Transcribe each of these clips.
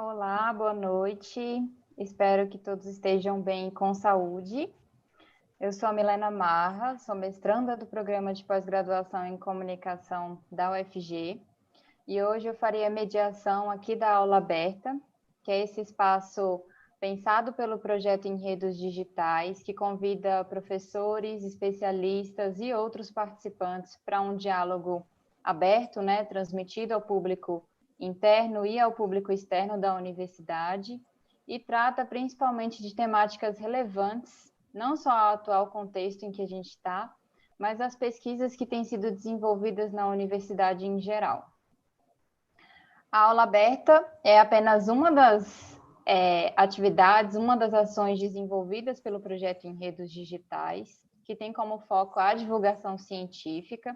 Olá, boa noite. Espero que todos estejam bem e com saúde. Eu sou a Milena Marra, sou mestranda do Programa de Pós-Graduação em Comunicação da UFG e hoje eu farei a mediação aqui da aula aberta, que é esse espaço pensado pelo projeto Enredos Digitais, que convida professores, especialistas e outros participantes para um diálogo aberto, transmitido ao público interno e ao público externo da universidade, e trata principalmente de temáticas relevantes, não só ao atual contexto em que a gente está, mas as pesquisas que têm sido desenvolvidas na universidade em geral. A aula aberta é apenas uma das atividades, uma das ações desenvolvidas pelo projeto Enredos Digitais, que tem como foco a divulgação científica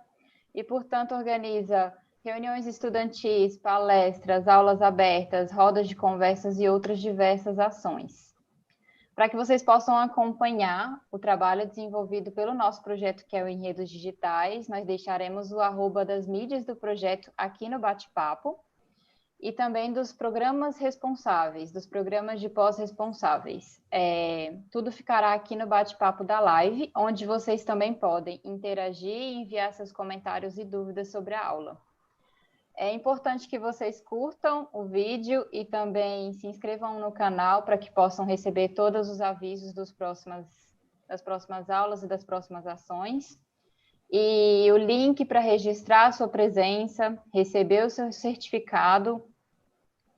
e, portanto, organiza reuniões estudantis, palestras, aulas abertas, rodas de conversas e outras diversas ações. Para que vocês possam acompanhar o trabalho desenvolvido pelo nosso projeto, que é o Enredos Digitais, nós deixaremos o @ das mídias do projeto aqui no bate-papo, e também dos programas responsáveis, dos programas de pós-responsáveis. Tudo ficará aqui no bate-papo da live, onde vocês também podem interagir e enviar seus comentários e dúvidas sobre a aula. É importante que vocês curtam o vídeo e também se inscrevam no canal para que possam receber todos os avisos das próximas aulas e das próximas ações. E o link para registrar a sua presença, receber o seu certificado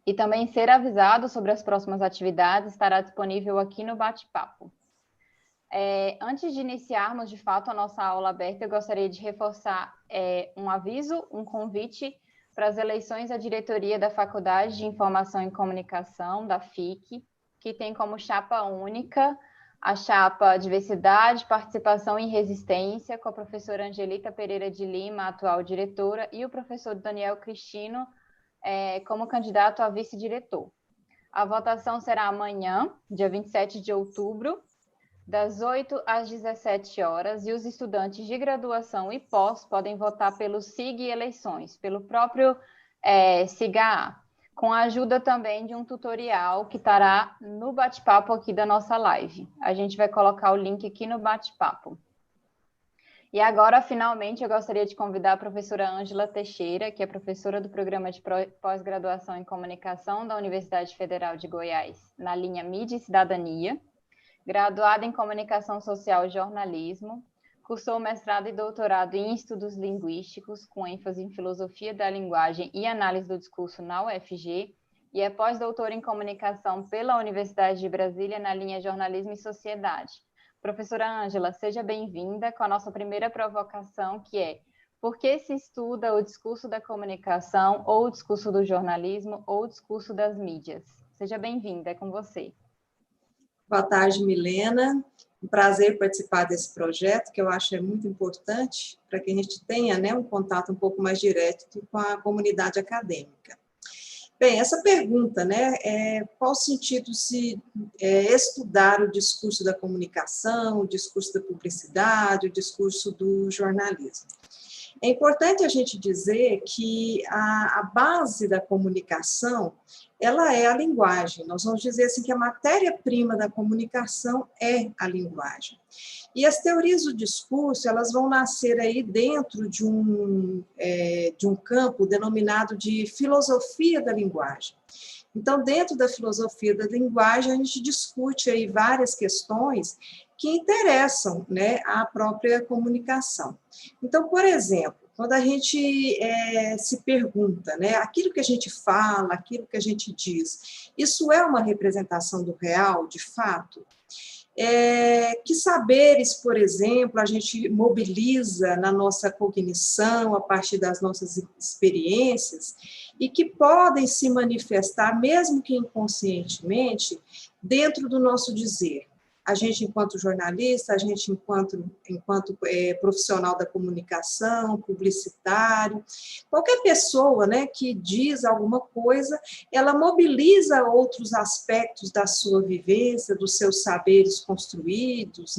e também ser avisado sobre as próximas atividades estará disponível aqui no bate-papo. Antes de iniciarmos, de fato, a nossa aula aberta, eu gostaria de reforçar um aviso, um convite para as eleições à diretoria da Faculdade de Informação e Comunicação, da FIC, que tem como chapa única a chapa Diversidade, Participação e Resistência, com a professora Angelita Pereira de Lima, atual diretora, e o professor Daniel Cristino como candidato a vice-diretor. A votação será amanhã, dia 27 de outubro, das 8 às 17 horas, e os estudantes de graduação e pós podem votar pelo SIG Eleições, pelo próprio SIGA, com a ajuda também de um tutorial que estará no bate-papo aqui da nossa live. A gente vai colocar o link aqui no bate-papo. E agora, finalmente, eu gostaria de convidar a professora Ângela Teixeira, que é professora do Programa de Pós-Graduação em Comunicação da Universidade Federal de Goiás, na linha Mídia e Cidadania, graduada em Comunicação Social e Jornalismo, cursou mestrado e doutorado em Estudos Linguísticos, com ênfase em Filosofia da Linguagem e Análise do Discurso na UFG, e é pós-doutora em Comunicação pela Universidade de Brasília, na linha Jornalismo e Sociedade. Professora Ângela, seja bem-vinda com a nossa primeira provocação, que é: por que se estuda o discurso da comunicação, ou o discurso do jornalismo, ou o discurso das mídias? Seja bem-vinda, é com você. Boa tarde, Milena. Um prazer participar desse projeto, que eu acho muito importante para que a gente tenha um contato um pouco mais direto com a comunidade acadêmica. Bem, essa pergunta, qual o sentido se estudar o discurso da comunicação, o discurso da publicidade, o discurso do jornalismo? É importante a gente dizer que a base da comunicação, ela é a linguagem. Nós vamos dizer assim que a matéria-prima da comunicação é a linguagem. E as teorias do discurso, elas vão nascer aí dentro de um campo denominado de filosofia da linguagem. Então, dentro da filosofia da linguagem, a gente discute aí várias questões que interessam à própria comunicação. Então, por exemplo, quando a gente se pergunta, aquilo que a gente fala, aquilo que a gente diz, isso é uma representação do real, de fato? Que saberes, por exemplo, a gente mobiliza na nossa cognição, a partir das nossas experiências, e que podem se manifestar, mesmo que inconscientemente, dentro do nosso dizer. A gente, enquanto jornalista, a gente, enquanto profissional da comunicação, publicitário, qualquer pessoa que diz alguma coisa, ela mobiliza outros aspectos da sua vivência, dos seus saberes construídos,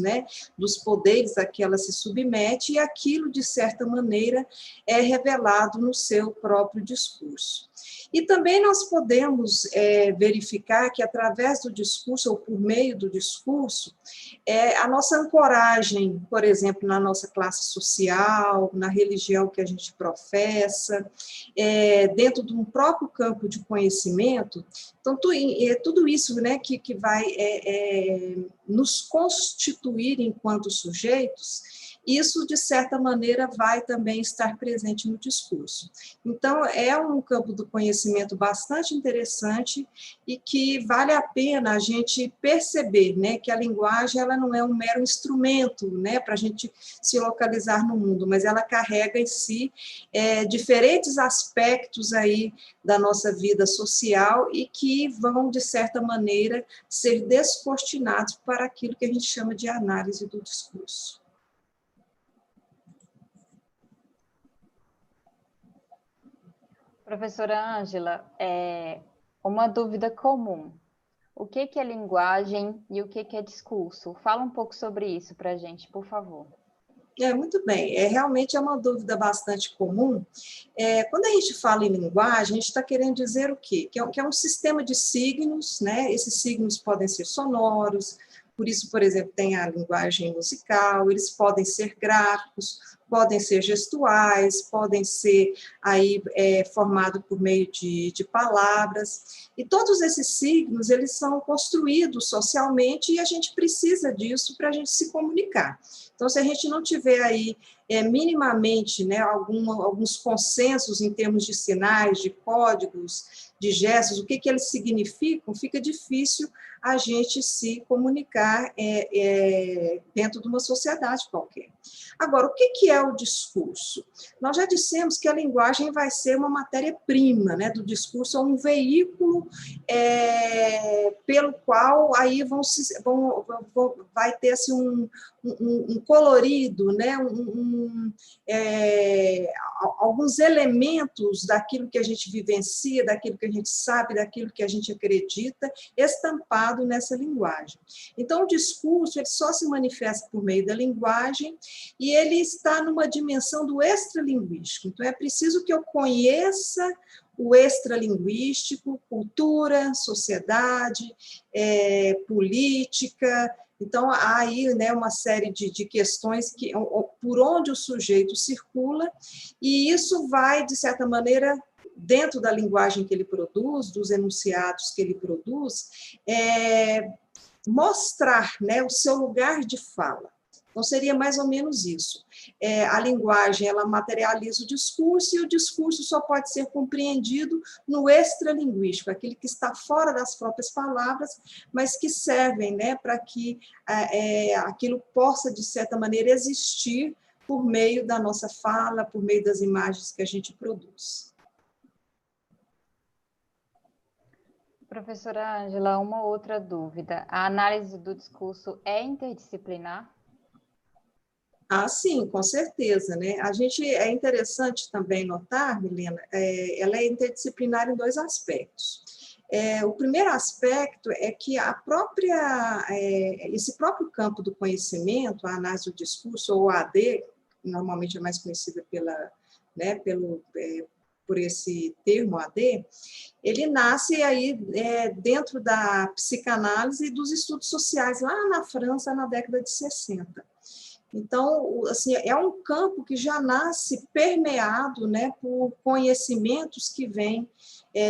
dos poderes a que ela se submete, e aquilo, de certa maneira, é revelado no seu próprio discurso. E também nós podemos verificar que, através do discurso, ou por meio do discurso, a nossa ancoragem, por exemplo, na nossa classe social, na religião que a gente professa, dentro de um próprio campo de conhecimento. Então, tudo isso, né, que vai nos constituir enquanto sujeitos, isso, de certa maneira, vai também estar presente no discurso. Então, é um campo do conhecimento bastante interessante e que vale a pena a gente perceber, né, que a linguagem ela não é um mero instrumento, né, para a gente se localizar no mundo, mas ela carrega em si diferentes aspectos aí da nossa vida social e que vão, de certa maneira, ser descortinados para aquilo que a gente chama de análise do discurso. Professora Ângela, uma dúvida comum. O que é linguagem e o que é discurso? Fala um pouco sobre isso para a gente, por favor. Muito bem, realmente é uma dúvida bastante comum. Quando a gente fala em linguagem, a gente está querendo dizer o quê? Que é um sistema de signos, né? Esses signos podem ser sonoros, por isso, por exemplo, tem a linguagem musical, eles podem ser gráficos, podem ser gestuais, podem ser aí formado por meio de palavras, e todos esses signos, eles são construídos socialmente e a gente precisa disso para a gente se comunicar. Então, se a gente não tiver aí minimamente, né, alguns consensos em termos de sinais, de códigos, de gestos, o que eles significam, fica difícil a gente se comunicar dentro de uma sociedade qualquer. Agora, o que é o discurso? Nós já dissemos que a linguagem vai ser uma matéria-prima, né, do discurso, um veículo pelo qual aí vai ter assim, um colorido, né, alguns elementos daquilo que a gente vivencia, daquilo que a gente sabe, daquilo que a gente acredita, estampado nessa linguagem. Então, o discurso ele só se manifesta por meio da linguagem e ele está numa dimensão do extralinguístico. Então, é preciso que eu conheça o extralinguístico, cultura, sociedade, política. Então, há aí, né, uma série de questões por onde o sujeito circula, e isso vai, de certa maneira, dentro da linguagem que ele produz, dos enunciados que ele produz, mostrar, né, o seu lugar de fala. Então, seria mais ou menos isso. A linguagem, ela materializa o discurso, e o discurso só pode ser compreendido no extralinguístico, aquele que está fora das próprias palavras, mas que servem, né, para que aquilo possa, de certa maneira, existir por meio da nossa fala, por meio das imagens que a gente produz. Professora Ângela, uma outra dúvida. A análise do discurso é interdisciplinar? Ah, sim, com certeza, né? É interessante também notar, Milena, ela é interdisciplinar em dois aspectos. O primeiro aspecto é que esse próprio campo do conhecimento, a análise do discurso, ou AD, normalmente é mais conhecida por esse termo AD, ele nasce aí dentro da psicanálise e dos estudos sociais, lá na França, na década de 60. Então, assim, é um campo que já nasce permeado, né, por conhecimentos que vêm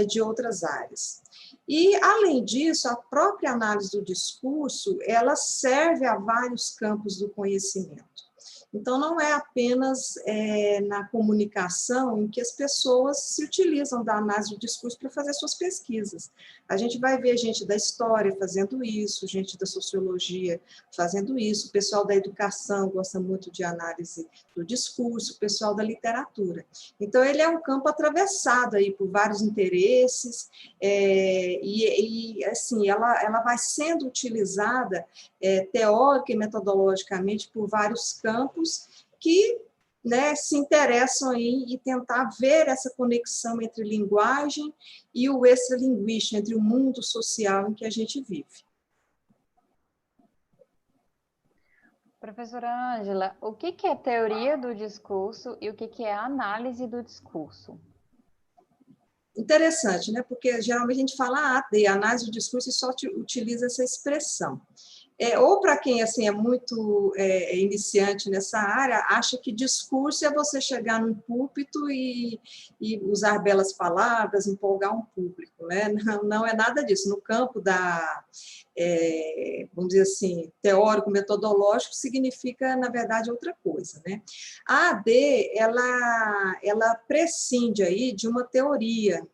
de outras áreas. E, além disso, a própria análise do discurso, ela serve a vários campos do conhecimento. Então, não é apenas na comunicação em que as pessoas se utilizam da análise do discurso para fazer suas pesquisas. A gente vai ver gente da história fazendo isso, gente da sociologia fazendo isso, o pessoal da educação gosta muito de análise do discurso, o pessoal da literatura. Então, ele é um campo atravessado aí por vários interesses, assim, ela vai sendo utilizada teórica e metodologicamente por vários campos que, né, se interessam em tentar ver essa conexão entre linguagem e o extralinguístico, entre o mundo social em que a gente vive. Professora Ângela, o que é teoria do discurso e o que é análise do discurso? Interessante, né? Porque geralmente a gente fala AD, análise do discurso, e só utiliza essa expressão. Ou para quem assim, é muito iniciante nessa área, acha que discurso é você chegar num púlpito e usar belas palavras, empolgar um público, né? Não, não é nada disso. No campo da, vamos dizer assim, teórico-metodológico, significa, na verdade, outra coisa, né? A AD, ela prescinde aí de uma teoria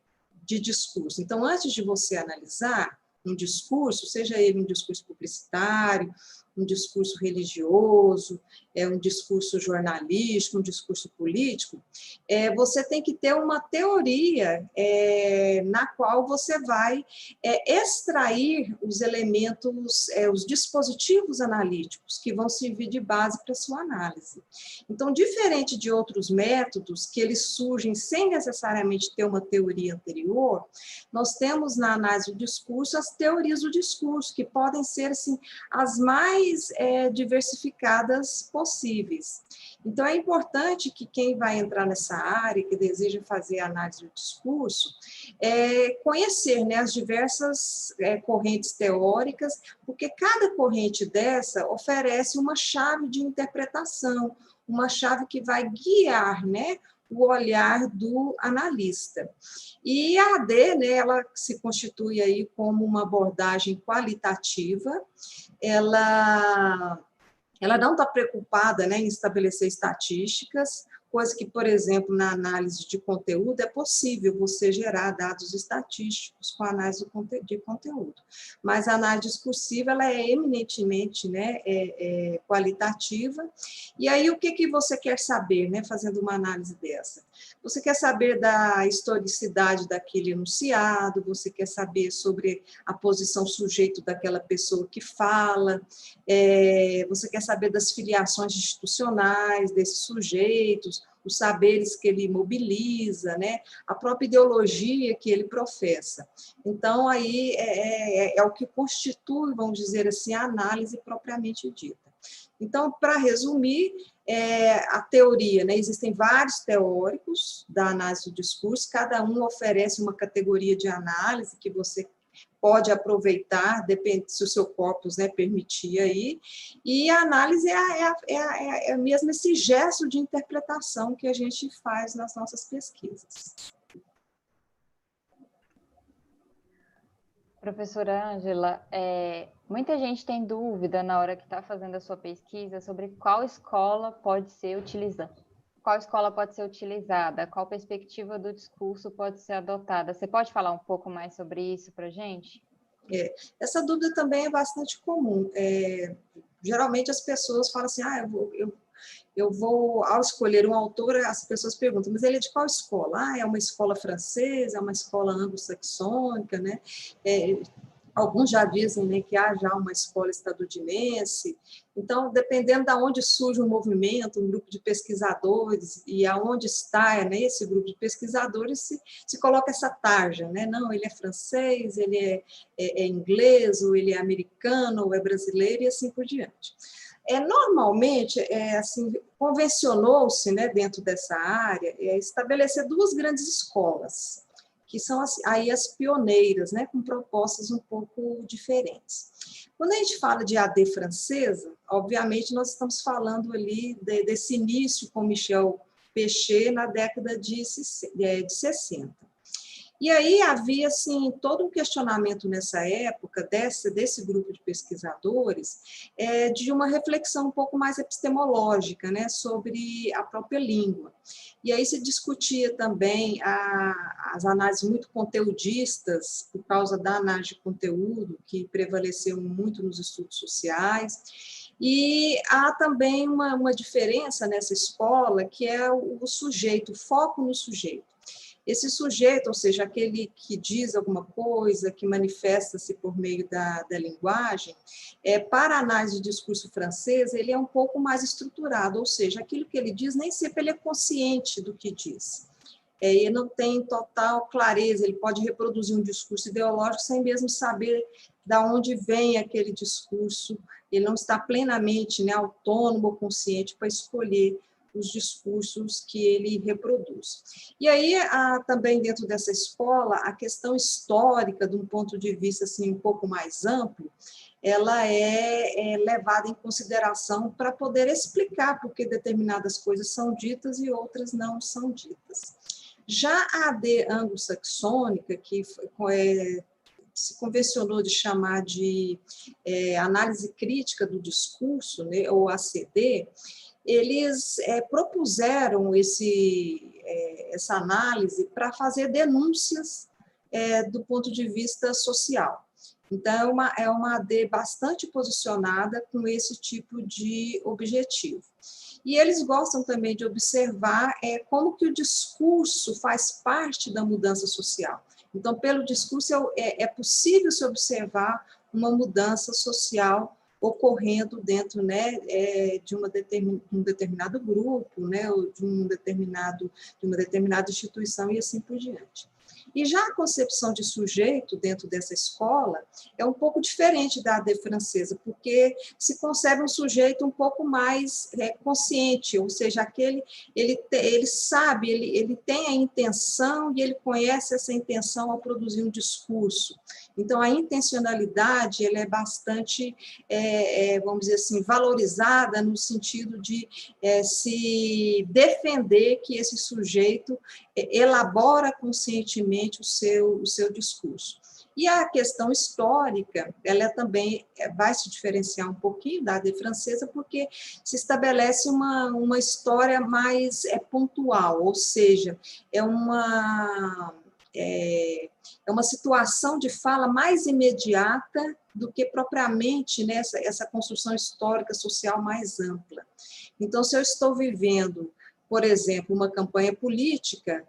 de discurso. Então, antes de você analisar um discurso, seja ele um discurso publicitário, um discurso religioso, um discurso jornalístico, um discurso político, você tem que ter uma teoria na qual você vai extrair os elementos, os dispositivos analíticos que vão servir de base para a sua análise. Então, diferente de outros métodos, que eles surgem sem necessariamente ter uma teoria anterior, nós temos na análise do discurso as teorias do discurso, que podem ser assim, as mais diversificadas possíveis. Então, é importante que quem vai entrar nessa área, que deseja fazer análise do discurso, conhecer, né, as diversas correntes teóricas, porque cada corrente dessa oferece uma chave de interpretação, uma chave que vai guiar, né, o olhar do analista. E a AD, né, ela se constitui aí como uma abordagem qualitativa, ela não está preocupada, né, em estabelecer estatísticas, coisa que, por exemplo, na análise de conteúdo é possível você gerar dados estatísticos com a análise de conteúdo. Mas a análise discursiva ela é eminentemente, né, qualitativa. E aí, o que você quer saber, né, fazendo uma análise dessa? Você quer saber da historicidade daquele enunciado, você quer saber sobre a posição sujeito daquela pessoa que fala, você quer saber das filiações institucionais desses sujeitos, os saberes que ele mobiliza, né? A própria ideologia que ele professa. Então, aí é o que constitui, vamos dizer assim, a análise propriamente dita. Então, para resumir, a teoria, né? Existem vários teóricos da análise do discurso, cada um oferece uma categoria de análise que você pode aproveitar, depende se o seu corpus, né, permitir aí, e a análise é mesmo esse gesto de interpretação que a gente faz nas nossas pesquisas. Professora Ângela, muita gente tem dúvida na hora que está fazendo a sua pesquisa sobre qual escola pode ser utilizada. Qual escola pode ser utilizada? Qual perspectiva do discurso pode ser adotada? Você pode falar um pouco mais sobre isso para a gente? Essa dúvida também é bastante comum. Geralmente as pessoas falam assim, eu vou, ao escolher um autor, as pessoas perguntam, mas ele é de qual escola? É uma escola francesa, é uma escola anglo-saxônica, né? Alguns já dizem, né, que há já uma escola estadunidense. Então, dependendo de onde surge um movimento, um grupo de pesquisadores, e aonde está, né, esse grupo de pesquisadores, se coloca essa tarja, né? Não, ele é francês, ele é inglês, ou ele é americano, ou é brasileiro, e assim por diante. Normalmente, assim, convencionou-se, né, dentro dessa área, estabelecer duas grandes escolas, que são aí as pioneiras, né, com propostas um pouco diferentes. Quando a gente fala de AD francesa, obviamente nós estamos falando ali desse início com Michel Pechet na década de 60. E aí havia assim, todo um questionamento nessa época desse grupo de pesquisadores de uma reflexão um pouco mais epistemológica, né, sobre a própria língua. E aí se discutia também as análises muito conteudistas, por causa da análise de conteúdo, que prevaleceu muito nos estudos sociais. E há também uma diferença nessa escola, que é o sujeito, o foco no sujeito. Esse sujeito, ou seja, aquele que diz alguma coisa, que manifesta-se por meio da linguagem, para a análise de discurso francês, ele é um pouco mais estruturado, ou seja, aquilo que ele diz, nem sempre ele é consciente do que diz. Ele não tem total clareza, ele pode reproduzir um discurso ideológico sem mesmo saber de onde vem aquele discurso, ele não está plenamente, né, autônomo ou consciente para escolher os discursos que ele reproduz. E aí, também dentro dessa escola, a questão histórica, de um ponto de vista assim, um pouco mais amplo, ela é levada em consideração para poder explicar por que determinadas coisas são ditas e outras não são ditas. Já a AD anglo-saxônica, que se convencionou de chamar de análise crítica do discurso, né, ou ACD, eles propuseram essa análise para fazer denúncias do ponto de vista social. Então, é uma AD bastante posicionada com esse tipo de objetivo. E eles gostam também de observar como que o discurso faz parte da mudança social. Então, pelo discurso, é possível se observar uma mudança social ocorrendo dentro, né, de um determinado grupo, né, ou de uma determinada instituição e assim por diante. E já a concepção de sujeito dentro dessa escola é um pouco diferente da AD francesa, porque se concebe um sujeito um pouco mais consciente, ou seja, ele sabe, ele tem a intenção e ele conhece essa intenção ao produzir um discurso. Então, a intencionalidade ela é bastante, vamos dizer assim, valorizada no sentido de se defender que esse sujeito elabora conscientemente o seu discurso. E a questão histórica, ela também vai se diferenciar um pouquinho da AD francesa, porque se estabelece uma história mais pontual, ou seja, é uma situação de fala mais imediata do que propriamente essa construção histórica social mais ampla. Então, se eu estou vivendo, por exemplo, uma campanha política,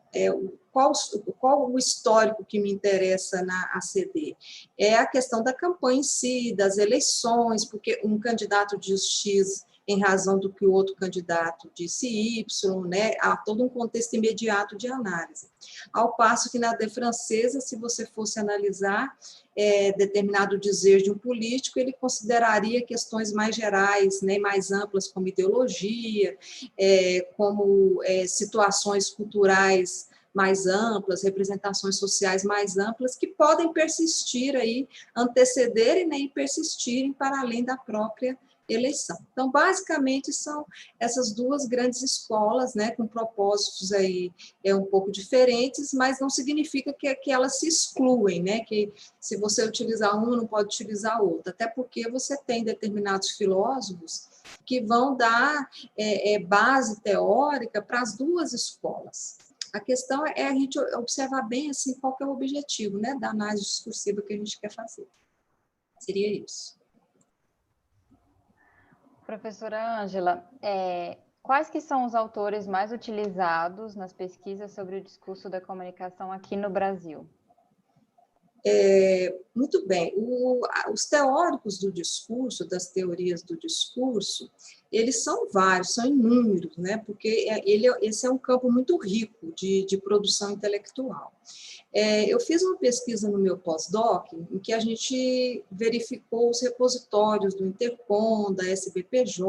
qual o histórico que me interessa na ACD? É a questão da campanha em si, das eleições, porque um candidato diz X em razão do que o outro candidato disse Y, né? Há todo um contexto imediato de análise. Ao passo que na AD francesa, se você fosse analisar determinado dizer de um político, ele consideraria questões mais gerais, né, mais amplas, como ideologia, como situações culturais mais amplas, representações sociais mais amplas, que podem persistir aí, antecederem, né, e persistirem para além da própria eleição. Então, basicamente, são essas duas grandes escolas, né, com propósitos aí um pouco diferentes, mas não significa que elas se excluem, né, que se você utilizar uma, não pode utilizar outra, até porque você tem determinados filósofos que vão dar base teórica para as duas escolas. A questão é a gente observar bem assim, qual que é o objetivo, né, da análise discursiva que a gente quer fazer. Seria isso. Professora Ângela, quais que são os autores mais utilizados nas pesquisas sobre o discurso da comunicação aqui no Brasil? Muito bem. Os teóricos do discurso, das teorias do discurso, eles são vários, são inúmeros, né? Porque esse é um campo muito rico de produção intelectual. Eu fiz uma pesquisa no meu pós-doc, em que a gente verificou os repositórios do Intercom, da SBPJ,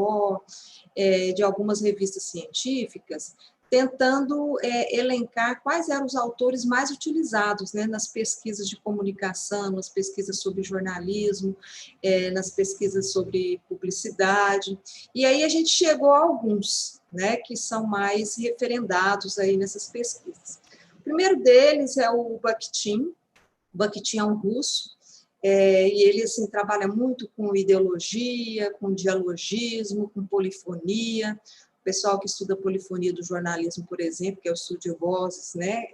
de algumas revistas científicas, tentando elencar quais eram os autores mais utilizados, né, nas pesquisas de comunicação, nas pesquisas sobre jornalismo, nas pesquisas sobre publicidade, e aí a gente chegou a alguns, né, que são mais referendados aí nessas pesquisas. O primeiro deles é o Bakhtin. Bakhtin é um russo, e ele assim, trabalha muito com ideologia, com dialogismo, com polifonia. O pessoal que estuda polifonia do jornalismo, por exemplo, que é o estudo de vozes, né,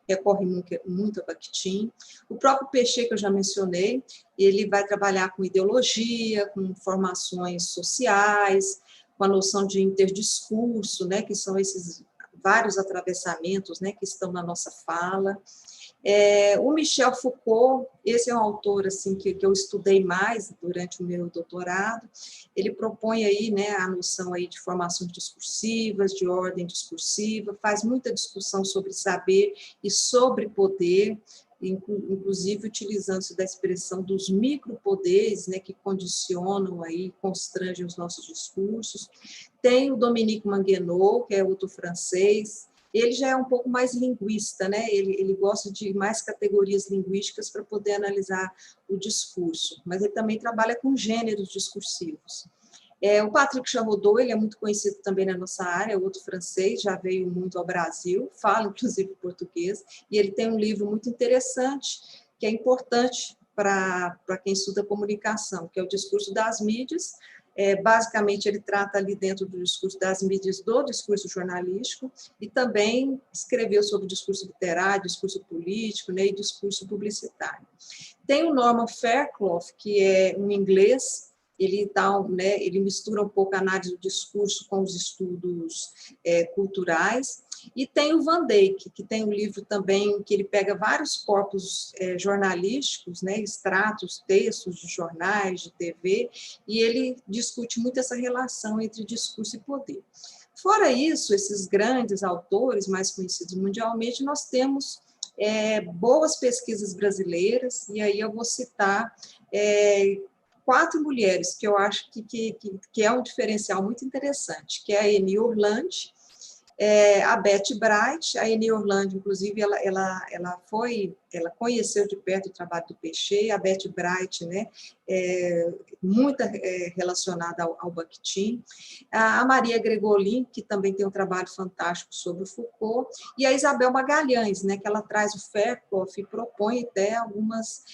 recorre muito a Bakhtin. O próprio Pechet, que eu já mencionei, ele vai trabalhar com ideologia, com formações sociais, com a noção de interdiscurso, né, que são esses vários atravessamentos, né, que estão na nossa fala. O Michel Foucault, esse é um autor assim, que eu estudei mais durante o meu doutorado, ele propõe aí, né, a noção aí de formações discursivas, de ordem discursiva, faz muita discussão sobre saber e sobre poder, inclusive utilizando-se da expressão dos micropoderes, né, que condicionam aí, constrangem os nossos discursos. Tem o Dominique Manguenot, que é outro francês. Ele já é um pouco mais linguista, né? Ele gosta de mais categorias linguísticas para poder analisar o discurso, mas ele também trabalha com gêneros discursivos. O Patrick Charrodot, ele é muito conhecido também na nossa área, é outro francês, já veio muito ao Brasil, fala inclusive português, e ele tem um livro muito interessante, que é importante para quem estuda comunicação, que é o Discurso das Mídias. Basicamente, ele trata ali dentro do discurso das mídias, do discurso jornalístico, e também escreveu sobre discurso literário, discurso político, né, e discurso publicitário. Tem o Norman Fairclough, que é um inglês. Ele mistura um pouco a análise do discurso com os estudos culturais. E tem o Van Dijk, que tem um livro também que ele pega vários corpos jornalísticos, né, extratos, textos de jornais, de TV, e ele discute muito essa relação entre discurso e poder. Fora isso, esses grandes autores, mais conhecidos mundialmente, nós temos boas pesquisas brasileiras, e aí eu vou citar 4 mulheres que eu acho que é um diferencial muito interessante, que é a Eni Orlandi, a Beth Bright. A Eni Orlandi, inclusive, ela conheceu de perto o trabalho do Peixe. A Beth Bright, né, muito relacionada ao Bakhtin. A Maria Gregolin, que também tem um trabalho fantástico sobre o Foucault, e a Isabel Magalhães, né, que ela traz o Fairclough e propõe até algumas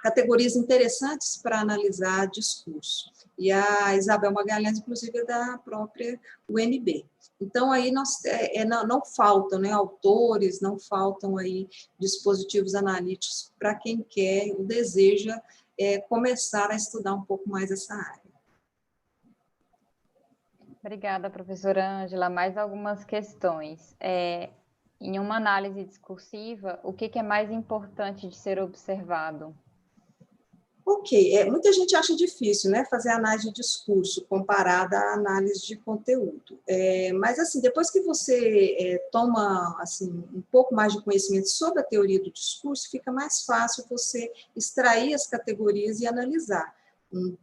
categorias interessantes para analisar discurso. E a Isabel Magalhães, inclusive, é da própria UNB. Então, aí não faltam, né, autores, não faltam aí dispositivos analíticos para quem quer ou deseja começar a estudar um pouco mais essa área. Obrigada, professora Ângela. Mais algumas questões. Em uma análise discursiva, o que é mais importante de ser observado? Ok, muita gente acha difícil, né, fazer análise de discurso comparada à análise de conteúdo. Mas, assim, depois que você toma assim, um pouco mais de conhecimento sobre a teoria do discurso, fica mais fácil você extrair as categorias e analisar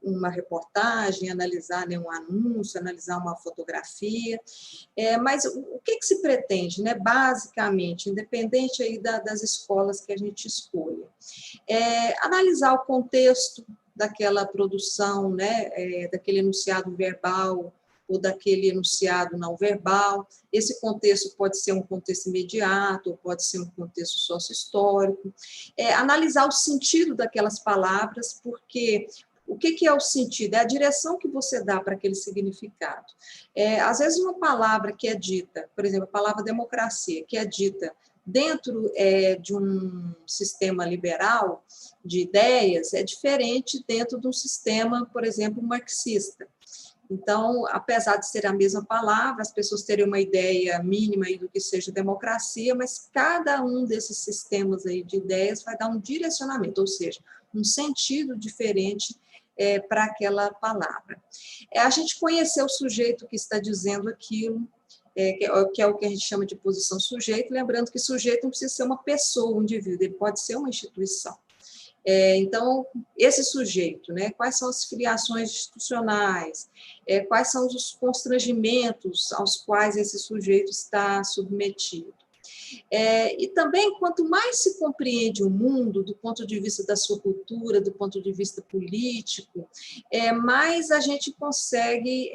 uma reportagem, analisar, né, um anúncio, analisar uma fotografia. Mas o que se pretende, né, basicamente, independente aí das escolas que a gente escolha? Analisar o contexto daquela produção, né, daquele enunciado verbal ou daquele enunciado não verbal. Esse contexto pode ser um contexto imediato, ou pode ser um contexto sócio-histórico. Analisar o sentido daquelas palavras, porque o que é o sentido? É a direção que você dá para aquele significado. Às vezes, uma palavra que é dita, por exemplo, a palavra democracia, que é dita dentro de um sistema liberal de ideias, é diferente dentro de um sistema, por exemplo, marxista. Então, apesar de ser a mesma palavra, as pessoas terem uma ideia mínima aí do que seja democracia, mas cada um desses sistemas aí de ideias vai dar um direcionamento, ou seja, um sentido diferente para aquela palavra. A gente conhecer o sujeito que está dizendo aquilo, que é o que a gente chama de posição sujeito, lembrando que sujeito não precisa ser uma pessoa, um indivíduo, ele pode ser uma instituição. Então, esse sujeito, né, quais são as filiações institucionais, quais são os constrangimentos aos quais esse sujeito está submetido. E também, quanto mais se compreende o mundo do ponto de vista da sua cultura, do ponto de vista político, mais a gente consegue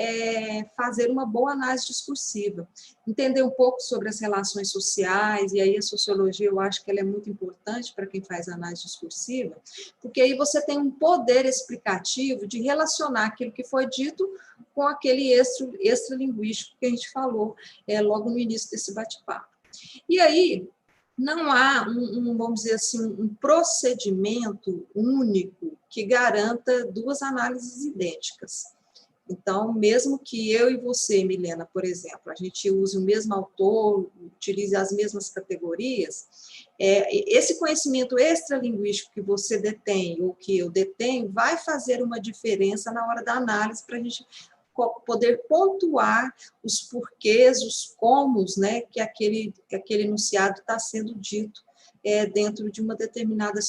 fazer uma boa análise discursiva, entender um pouco sobre as relações sociais, e aí a sociologia eu acho que ela é muito importante para quem faz análise discursiva, porque aí você tem um poder explicativo de relacionar aquilo que foi dito com aquele extralinguístico que a gente falou logo no início desse bate-papo. E aí, não há, vamos dizer assim, um procedimento único que garanta 2 análises idênticas. Então, mesmo que eu e você, Milena, por exemplo, a gente use o mesmo autor, utilize as mesmas categorias, esse conhecimento extralinguístico que você detém ou que eu detenho vai fazer uma diferença na hora da análise para a gente poder pontuar os porquês, os comos, né, que aquele enunciado está sendo dito dentro de uma determinada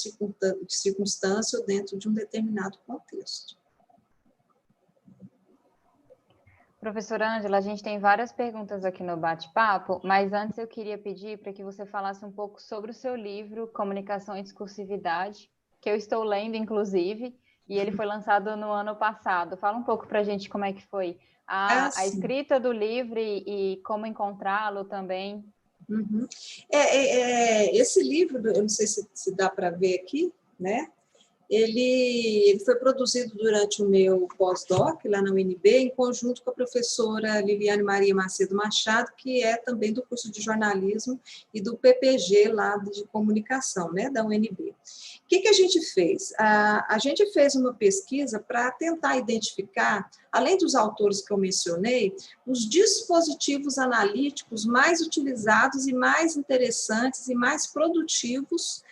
circunstância ou dentro de um determinado contexto. Professora Ângela, a gente tem várias perguntas aqui no bate-papo, mas antes eu queria pedir para que você falasse um pouco sobre o seu livro, Comunicação e Discursividade, que eu estou lendo, inclusive, e ele foi lançado no ano passado. Fala um pouco para a gente como é que foi a escrita do livro e como encontrá-lo também. Uhum. Esse livro, eu não sei se dá para ver aqui, né? Ele foi produzido durante o meu pós-doc, lá na UNB, em conjunto com a professora Liliane Maria Macedo Machado, que é também do curso de jornalismo e do PPG, lá de comunicação, né, da UNB. O que a gente fez? A gente fez uma pesquisa para tentar identificar, além dos autores que eu mencionei, os dispositivos analíticos mais utilizados e mais interessantes e mais produtivos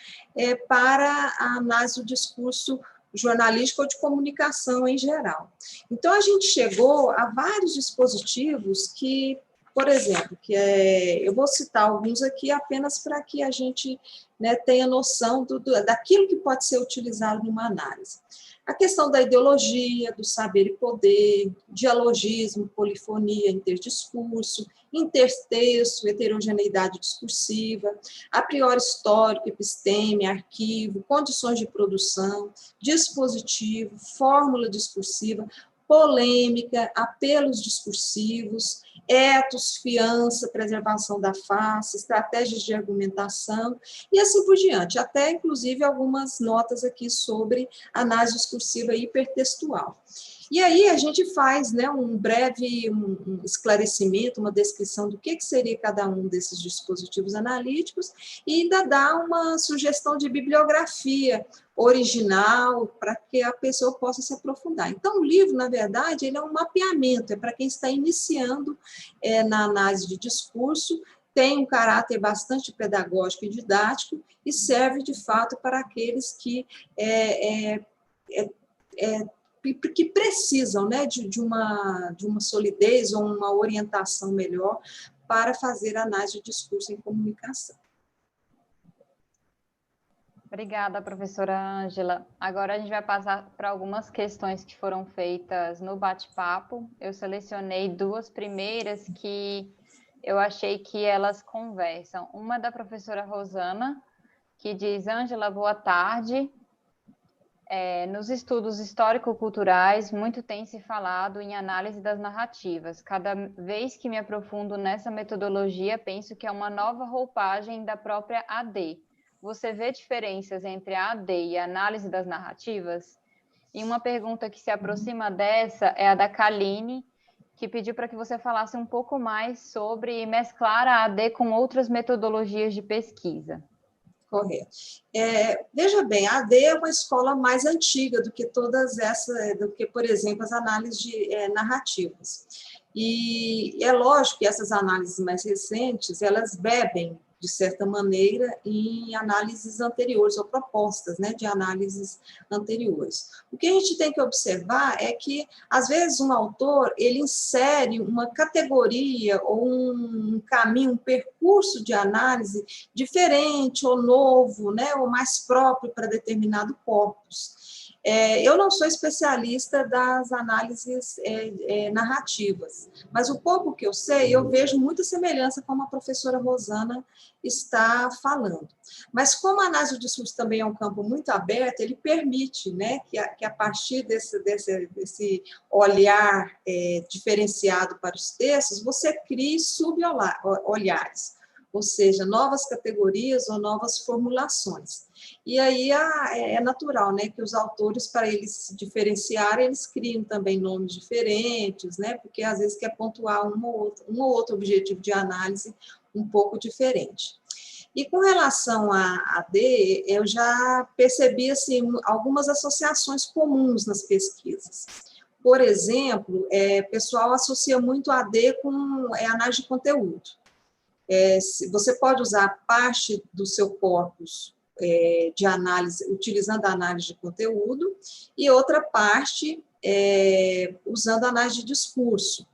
para a análise do discurso jornalístico ou de comunicação em geral. Então, a gente chegou a vários dispositivos que, por exemplo, eu vou citar alguns aqui apenas para que a gente, né, tenha noção daquilo que pode ser utilizado numa análise. A questão da ideologia, do saber e poder, dialogismo, polifonia, interdiscurso, intertexto, heterogeneidade discursiva, a priori histórico, episteme, arquivo, condições de produção, dispositivo, fórmula discursiva, polêmica, apelos discursivos, etos, fiança, preservação da face, estratégias de argumentação, e assim por diante, até, inclusive, algumas notas aqui sobre análise discursiva hipertextual. E aí a gente faz, né, um breve esclarecimento, uma descrição do que seria cada um desses dispositivos analíticos e ainda dá uma sugestão de bibliografia original para que a pessoa possa se aprofundar. Então, o livro, na verdade, ele é um mapeamento, é para quem está iniciando na análise de discurso, tem um caráter bastante pedagógico e didático e serve, de fato, para aqueles que precisam, né, de uma solidez ou uma orientação melhor para fazer análise de discurso em comunicação. Obrigada, professora Ângela. Agora a gente vai passar para algumas questões que foram feitas no bate-papo. Eu selecionei duas primeiras que eu achei que elas conversam. Uma da professora Rosana, que diz: Ângela, boa tarde. Nos estudos histórico-culturais, muito tem se falado em análise das narrativas. Cada vez que me aprofundo nessa metodologia, penso que é uma nova roupagem da própria AD. Você vê diferenças entre a AD e a análise das narrativas? E uma pergunta que se aproxima dessa é a da Kaline, que pediu para que você falasse um pouco mais sobre mesclar a AD com outras metodologias de pesquisa. Correto. Veja bem, a AD é uma escola mais antiga do que todas essas, do que, por exemplo, as análises narrativas. E é lógico que essas análises mais recentes, elas bebem, de certa maneira, em análises anteriores, ou propostas, né, de análises anteriores. O que a gente tem que observar é que, às vezes, um autor, ele insere uma categoria ou um caminho, um percurso de análise diferente ou novo, né, ou mais próprio para determinado corpus. Eu não sou especialista das análises narrativas, mas o pouco que eu sei, eu vejo muita semelhança com a professora Rosana está falando. Mas como a análise do discurso também é um campo muito aberto, ele permite, né, que a partir desse olhar diferenciado para os textos, você crie sub-olhares, ou seja, novas categorias ou novas formulações. E aí é natural, né, que os autores, para eles se diferenciarem, eles criam também nomes diferentes, né, porque às vezes quer pontuar um ou outro objetivo de análise um pouco diferente. E com relação à AD, eu já percebi assim, algumas associações comuns nas pesquisas. Por exemplo, o pessoal associa muito a AD com análise de conteúdo. Você pode usar parte do seu corpus de análise, utilizando a análise de conteúdo, e outra parte usando a análise de discurso.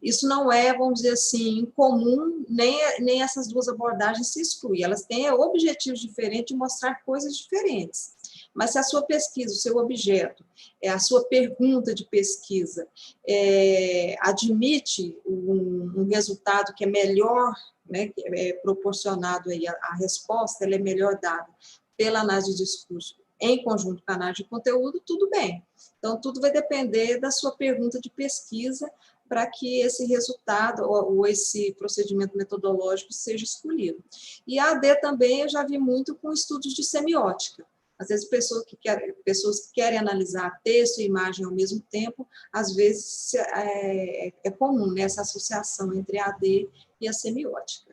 Isso não é, vamos dizer assim, incomum, nem essas duas abordagens se excluem. Elas têm objetivos diferentes de mostrar coisas diferentes. Mas se a sua pesquisa, o seu objeto, a sua pergunta de pesquisa admite um resultado que é melhor, né, que é proporcionado aí a resposta, ela é melhor dada pela análise de discurso em conjunto com a análise de conteúdo, tudo bem. Então, tudo vai depender da sua pergunta de pesquisa para que esse resultado ou esse procedimento metodológico seja escolhido. E a AD também eu já vi muito com estudos de semiótica. Às vezes, pessoas que querem analisar texto e imagem ao mesmo tempo, às vezes é comum, né, essa associação entre a AD e a semiótica.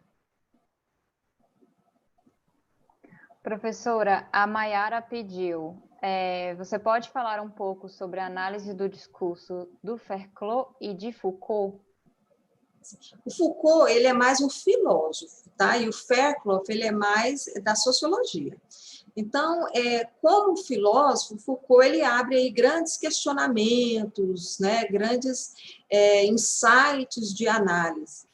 Professora, a Maiara pediu, você pode falar um pouco sobre a análise do discurso do Fairclough e de Foucault? O Foucault, ele é mais um filósofo, tá? E o Fairclough, ele é mais da sociologia. Então, como filósofo, Foucault ele abre aí grandes questionamentos, né, grandes insights de análise.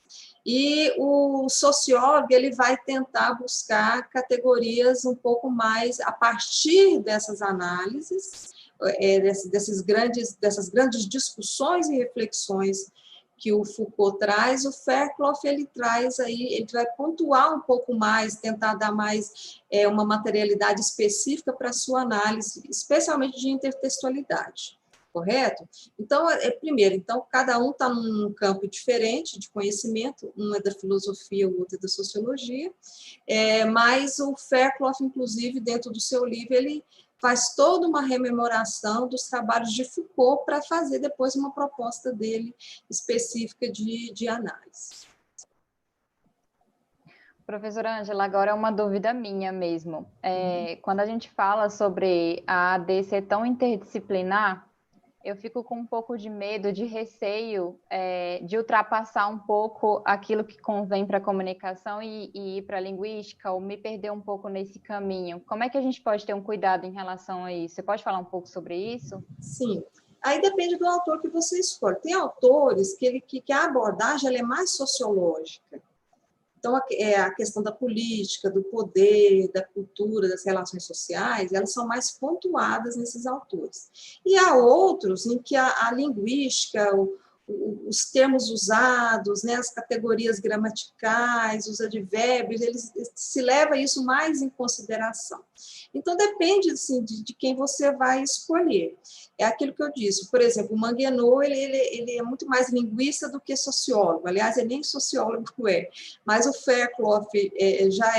E o sociólogo ele vai tentar buscar categorias um pouco mais a partir dessas análises, dessas grandes discussões e reflexões que o Foucault traz, o Fairclough ele traz aí, ele vai pontuar um pouco mais, tentar dar mais uma materialidade específica para a sua análise, especialmente de intertextualidade, correto? Então, primeiro, então, cada um está num campo diferente de conhecimento, um é da filosofia, o outro é da sociologia, mas o Fairclough, inclusive, dentro do seu livro, ele faz toda uma rememoração dos trabalhos de Foucault para fazer depois uma proposta dele específica de análise. Professora Ângela, agora é uma dúvida minha mesmo. Quando a gente fala sobre a AD ser tão interdisciplinar, eu fico com um pouco de medo, de receio de ultrapassar um pouco aquilo que convém para a comunicação e ir para a linguística, ou me perder um pouco nesse caminho. Como é que a gente pode ter um cuidado em relação a isso? Você pode falar um pouco sobre isso? Sim. Aí depende do autor que você escolhe. Tem autores que a abordagem ela é mais sociológica. Então, a questão da política, do poder, da cultura, das relações sociais, elas são mais pontuadas nesses autores. E há outros em que a linguística, os termos usados, né, as categorias gramaticais, os advérbios, eles se leva isso mais em consideração. Então, depende assim, de quem você vai escolher. É aquilo que eu disse, por exemplo, o Manguenot, ele é muito mais linguista do que sociólogo, aliás, ele nem sociólogo mas o Fairclough já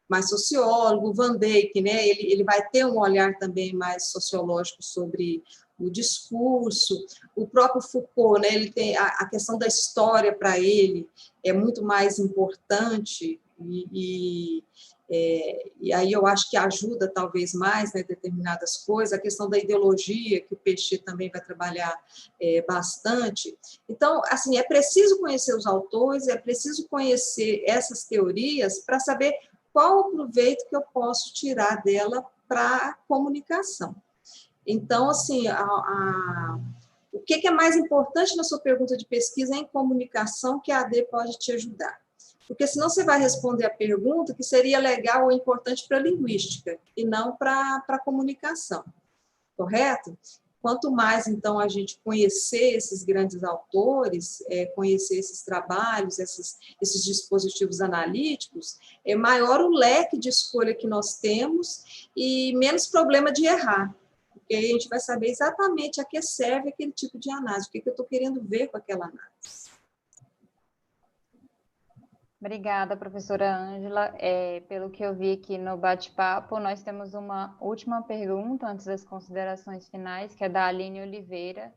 mais sociólogo, o Van Dijk, né, ele vai ter um olhar também mais sociológico sobre o discurso, o próprio Foucault, né, ele tem a questão da história para ele é muito mais importante e aí eu acho que ajuda talvez mais, né, determinadas coisas, a questão da ideologia, que o Peixe também vai trabalhar bastante. Então, assim, é preciso conhecer os autores, é preciso conhecer essas teorias para saber qual o proveito que eu posso tirar dela para a comunicação. Então, assim, o que é mais importante na sua pergunta de pesquisa em comunicação que a AD pode te ajudar? Porque senão você vai responder a pergunta que seria legal ou importante para a linguística e não para a comunicação, correto? Quanto mais, então, a gente conhecer esses grandes autores, conhecer esses trabalhos, esses dispositivos analíticos, é maior o leque de escolha que nós temos e menos problema de errar. Porque aí a gente vai saber exatamente a que serve aquele tipo de análise, o que eu estou querendo ver com aquela análise. Obrigada, professora Ângela. Pelo que eu vi aqui no bate-papo, nós temos uma última pergunta antes das considerações finais, que é da Aline Oliveira,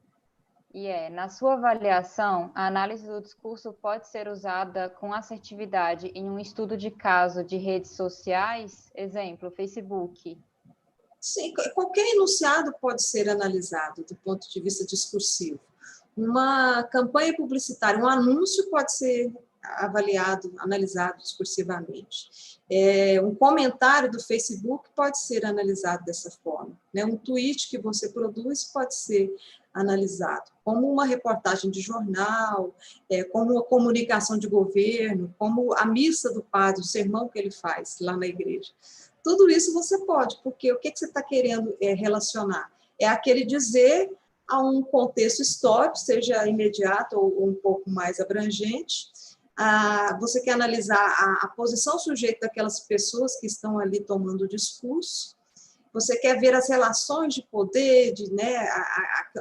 e na sua avaliação, a análise do discurso pode ser usada com assertividade em um estudo de caso de redes sociais? Exemplo, Facebook. Sim, qualquer enunciado pode ser analisado do ponto de vista discursivo. Uma campanha publicitária, um anúncio pode ser avaliado, analisado discursivamente. Um comentário do Facebook pode ser analisado dessa forma, né? Um tweet que você produz pode ser analisado, como uma reportagem de jornal, como uma comunicação de governo, como a missa do padre, o sermão que ele faz lá na igreja. Tudo isso você pode, porque o que você está querendo relacionar? É aquele dizer a um contexto histórico, seja imediato ou um pouco mais abrangente. Você quer analisar a posição sujeita daquelas pessoas que estão ali tomando o discurso. Você quer ver as relações de poder, né,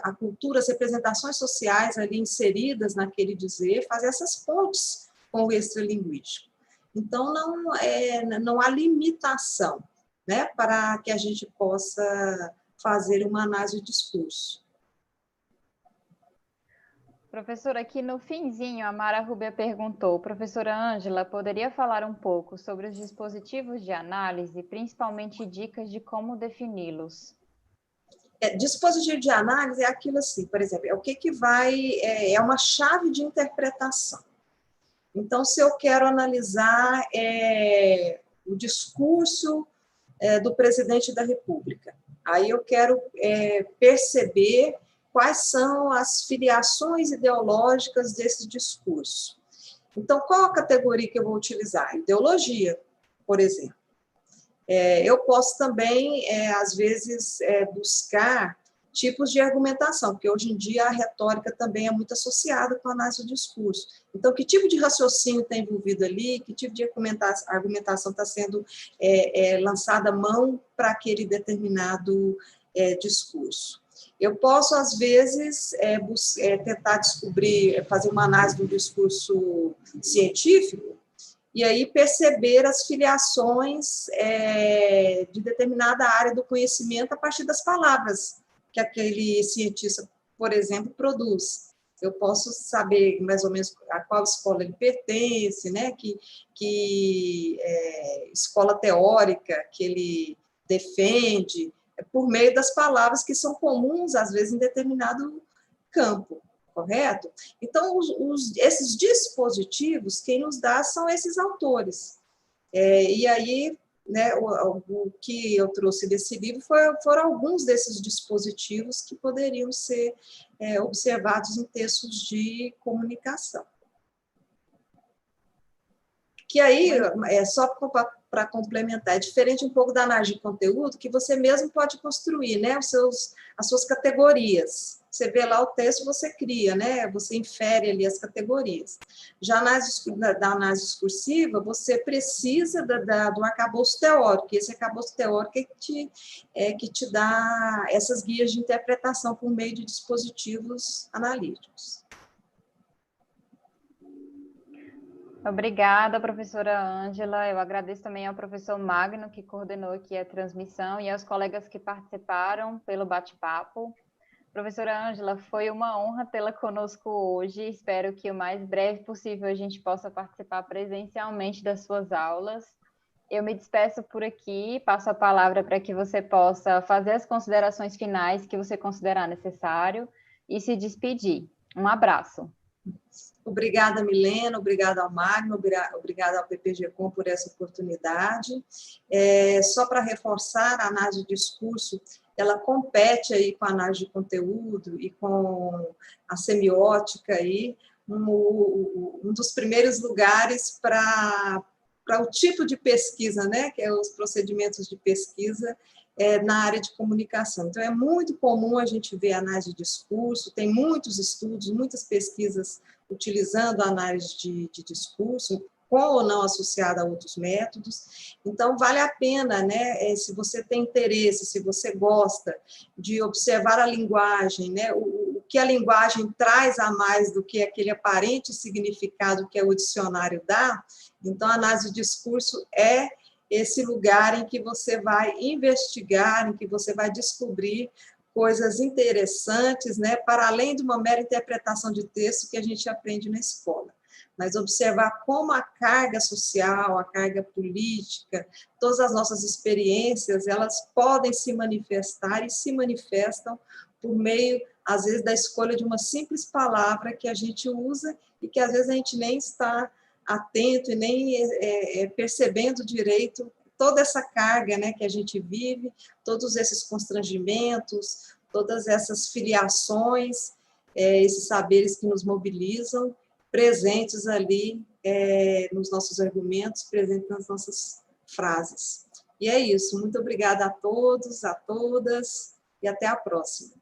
a cultura, as representações sociais ali inseridas naquele dizer, fazer essas pontes com o extralinguístico. Então, não há limitação, né, para que a gente possa fazer uma análise de discurso. Professora, aqui no finzinho, a Mara Rubia perguntou, professora Ângela, poderia falar um pouco sobre os dispositivos de análise, principalmente dicas de como defini-los? Dispositivo de análise é aquilo assim, por exemplo, é o que vai, é uma chave de interpretação. Então, se eu quero analisar o discurso do presidente da República, aí eu quero perceber quais são as filiações ideológicas desse discurso. Então, qual a categoria que eu vou utilizar? Ideologia, por exemplo. Eu posso também, às vezes, buscar tipos de argumentação, porque hoje em dia a retórica também é muito associada com a análise do discurso. Então, que tipo de raciocínio está envolvido ali, que tipo de argumentação está sendo lançada à mão para aquele determinado discurso. Eu posso, às vezes, tentar descobrir, fazer uma análise do discurso científico, e aí perceber as filiações de determinada área do conhecimento a partir das palavras que aquele cientista, por exemplo, produz. Eu posso saber mais ou menos a qual escola ele pertence, né? que escola teórica que ele defende, por meio das palavras que são comuns, às vezes, em determinado campo. Correto? Então, esses dispositivos, quem nos dá são esses autores. E aí, né, o que eu trouxe desse livro foram alguns desses dispositivos que poderiam ser observados em textos de comunicação. Que aí, só para complementar, é diferente um pouco da análise de conteúdo, que você mesmo pode construir, né, as suas categorias. Você vê lá o texto, você cria, né, você infere ali as categorias. Já da análise discursiva, você precisa do arcabouço teórico, e esse arcabouço teórico que te dá essas guias de interpretação por meio de dispositivos analíticos. Obrigada, professora Ângela. Eu agradeço também ao professor Magno, que coordenou aqui a transmissão, e aos colegas que participaram pelo bate-papo. Professora Ângela, foi uma honra tê-la conosco hoje. Espero que o mais breve possível a gente possa participar presencialmente das suas aulas. Eu me despeço por aqui, passo a palavra para que você possa fazer as considerações finais que você considerar necessário e se despedir. Um abraço. Obrigada, Milena, obrigada ao Magno, obrigada ao PPG-Com por essa oportunidade. Só para reforçar, a análise de discurso, ela compete aí com a análise de conteúdo e com a semiótica aí, um dos primeiros lugares para o tipo de pesquisa, né, que é os procedimentos de pesquisa na área de comunicação. Então, é muito comum a gente ver análise de discurso, tem muitos estudos, muitas pesquisas utilizando a análise de discurso, com ou não associada a outros métodos. Então, vale a pena, né, se você tem interesse, se você gosta de observar a linguagem, né, o que a linguagem traz a mais do que aquele aparente significado que o dicionário dá, então, a análise de discurso é esse lugar em que você vai investigar, em que você vai descobrir coisas interessantes, né, para além de uma mera interpretação de texto que a gente aprende na escola. Mas observar como a carga social, a carga política, todas as nossas experiências, elas podem se manifestar e se manifestam por meio, às vezes, da escolha de uma simples palavra que a gente usa e que, às vezes, a gente nem está atento e nem percebendo direito toda essa carga, né, que a gente vive, todos esses constrangimentos, todas essas filiações, esses saberes que nos mobilizam, presentes ali nos nossos argumentos, presentes nas nossas frases. E é isso. Muito obrigada a todos, a todas, e até a próxima.